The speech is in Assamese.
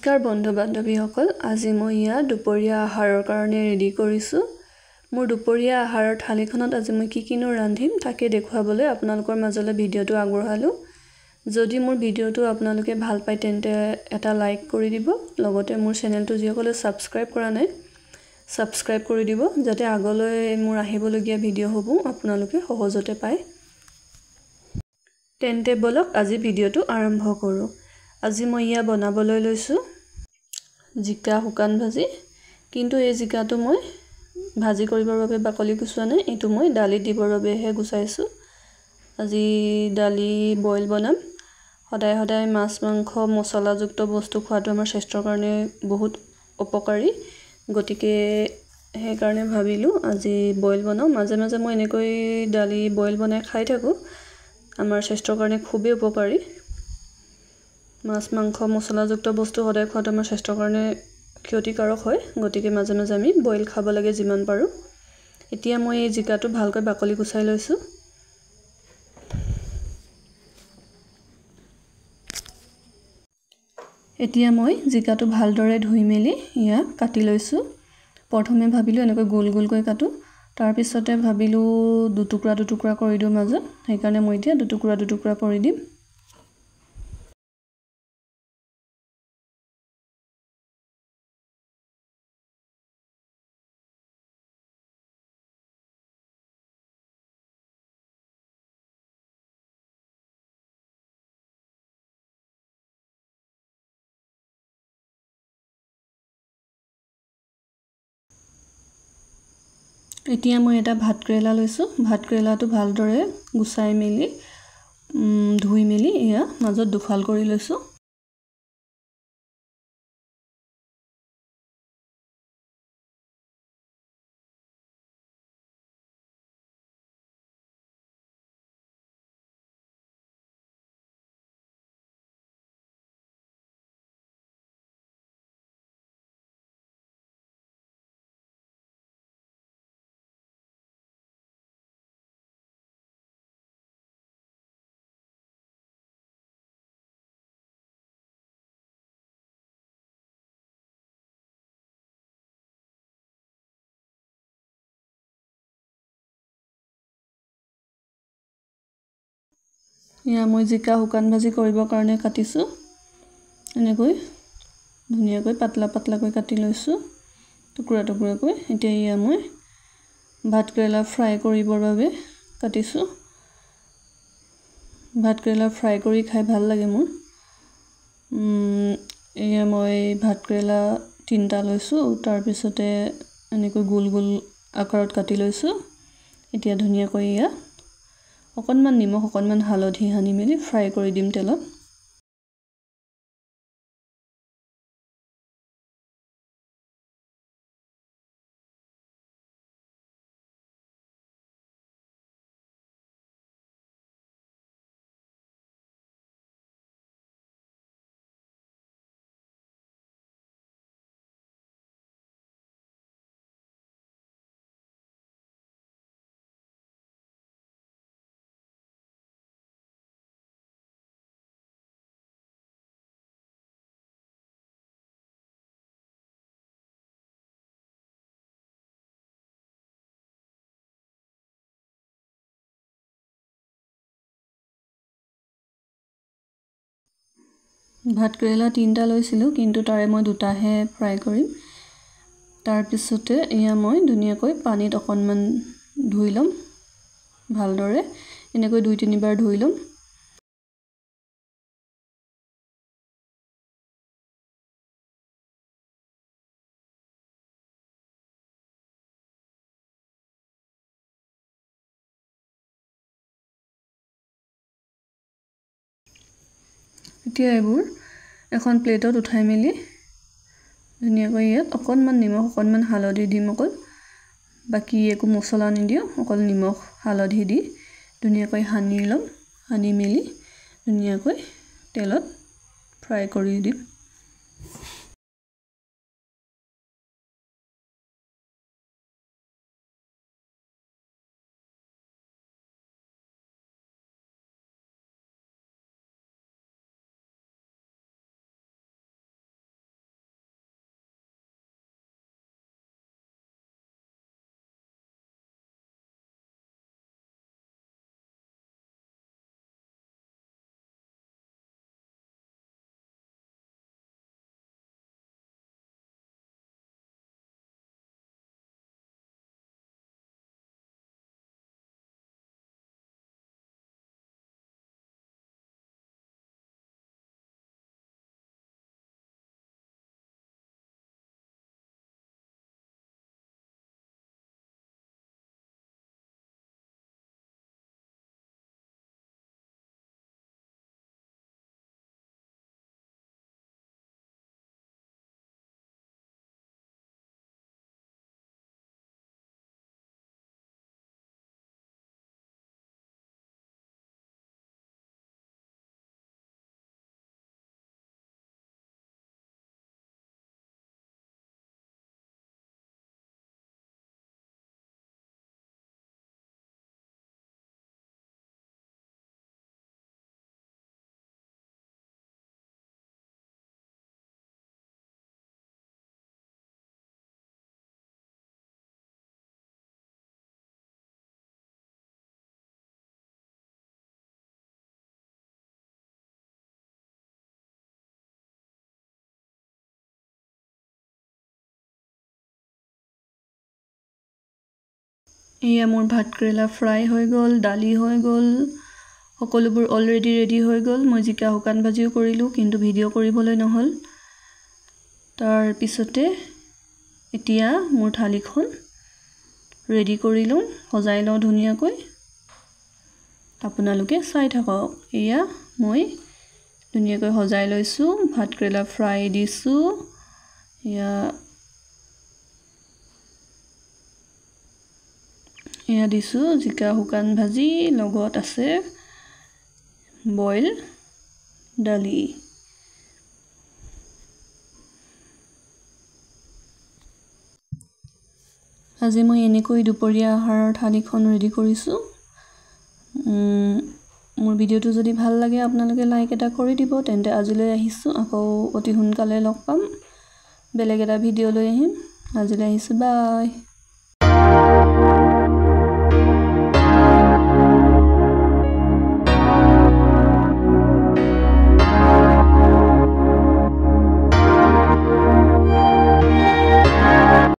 নমস্কাৰ বন্ধু বান্ধৱীসকল, আজি মই ইয়াত দুপৰীয়া আহাৰৰ কাৰণে ৰেডি কৰিছোঁ। মোৰ দুপৰীয়া আহাৰৰ থালিখনত আজি মই কিনো ৰান্ধিম তাকে দেখুৱাবলৈ আপোনালোকৰ মাজলৈ ভিডিঅ'টো আগবঢ়ালোঁ। যদি মোৰ ভিডিঅ'টো আপোনালোকে ভাল পায় তেন্তে এটা লাইক কৰি দিব, লগতে মোৰ চেনেলটো যিসকলে ছাবস্ক্ৰাইব কৰা নাই ছাবস্ক্ৰাইব কৰি দিব, যাতে আগলৈ মোৰ আহিবলগীয়া ভিডিঅ'সমূহ আপোনালোকে সহজতে পায়। তেন্তে বলক আজি ভিডিঅ'টো আৰম্ভ কৰোঁ। আজি মই ইয়া বনাবলৈ লৈছোঁ জিকা শুকান ভাজি, কিন্তু এই জিকাটো মই ভাজি কৰিবৰ বাবে বাকলি গুচোৱা নাই, এইটো মই দালিত দিবৰ বাবেহে গুচাইছোঁ। আজি দালি বইল বনাম। সদায় সদায় মাছ মাংস মছলাযুক্ত বস্তু খোৱাটো আমাৰ স্বাস্থ্যৰ কাৰণে বহুত উপকাৰী, গতিকে সেইকাৰণে ভাবিলোঁ আজি বইল বনাওঁ। মাজে মাজে মই এনেকৈ দালি বইল বনাই খাই থাকোঁ, আমাৰ স্বাস্থ্যৰ কাৰণে খুবেই উপকাৰী। মাছ মাংস মছলাযুক্ত বস্তু সদায় খোৱাটো আমাৰ স্বাস্থ্যৰ কাৰণে ক্ষতিকাৰক হয়, গতিকে মাজে মাজে আমি বইল খাব লাগে যিমান পাৰোঁ। এতিয়া মই এই জিকাটো ভালকৈ বাকলি গুচাই লৈছোঁ। এতিয়া মই জিকাটো ভালদৰে ধুই মেলি ইয়াক কাটি লৈছোঁ। প্ৰথমে ভাবিলোঁ এনেকৈ গোল গোলকৈ কাটো, তাৰপিছতে ভাবিলোঁ দুটুকুৰা কৰি দিওঁ মাজত, সেইকাৰণে মই এতিয়া দুটুকুৰা কৰি দিম। এতিয়া মই এটা ভাতকেৰেলা লৈছোঁ। ভাতকেৰেলাটো ভালদৰে গুচাই মেলি ধুই মেলি এয়া মাজত দুফাল কৰি লৈছোঁ। এয়া মই জিকা শুকান ভাজি কৰিবৰ কাৰণে কাটিছোঁ, এনেকৈ ধুনীয়াকৈ পাতলাকৈ কাটি লৈছোঁ টুকুৰাকৈ। এতিয়া এয়া মই ভাতকেৰেলা ফ্ৰাই কৰিবৰ বাবে কাটিছোঁ। ভাতকেৰেলা ফ্ৰাই কৰি খাই ভাল লাগে মোৰ। এয়া মই ভাতকেৰেলা 3টা লৈছোঁ, তাৰপিছতে এনেকৈ গোল গোল আকাৰত কাটি লৈছোঁ। এতিয়া ধুনীয়াকৈ এয়া অকণমান নিমখ অকণমান হালধি সানি মেলি ফ্ৰাই কৰি দিম তেলত। ভাতকেৰেলা 3টা লৈছিলোঁ, কিন্তু তাৰে মই 2টাহে ফ্ৰাই কৰিম। তাৰপিছতে এয়া মই ধুনীয়াকৈ পানীত অকণমান ধুই ল'ম ভালদৰে, এনেকৈ 2-3 বাৰ ধুই ল'ম। এতিয়া এইবোৰ এখন প্লেটত উঠাই মেলি ধুনীয়াকৈ ইয়াত অকণমান নিমখ অকণমান হালধি দিম অকল, বাকী একো মছলা নিদিওঁ, অকল নিমখ হালধি দি ধুনীয়াকৈ সানি ল'ম। সানি মেলি ধুনীয়াকৈ তেলত ফ্ৰাই কৰি দিম। এয়া মোৰ ভাতকেৰেলা ফ্ৰাই হৈ গ'ল, দালি হৈ গ'ল, সকলোবোৰ অলৰেডি ৰেডি হৈ গ'ল। মই জিকা শুকান ভাজিও কৰিলোঁ, কিন্তু ভিডিঅ' কৰিবলৈ নহ'ল। তাৰ পিছতে এতিয়া মোৰ থালিখন ৰেডি কৰি লওঁ, সজাই লওঁ ধুনীয়াকৈ। আপোনালোকে চাই থাকক। এয়া মই ধুনীয়াকৈ সজাই লৈছোঁ, ভাতকেৰেলা ফ্ৰাই দিছোঁ, এয়া দিছোঁ জিকা শুকান ভাজি, লগত আছে বইল দালি। আজি মই এনেকৈ দুপৰীয়া আহাৰৰ থালিখন ৰেডি কৰিছোঁ। মোৰ ভিডিঅ'টো যদি ভাল লাগে আপোনালোকে লাইক এটা কৰি দিব। তেন্তে আজিলৈ আহিছোঁ, আকৌ অতি সোনকালে লগ পাম, বেলেগ এটা ভিডিঅ' লৈ আহিম। আজিলৈ আহিছোঁ, বাই।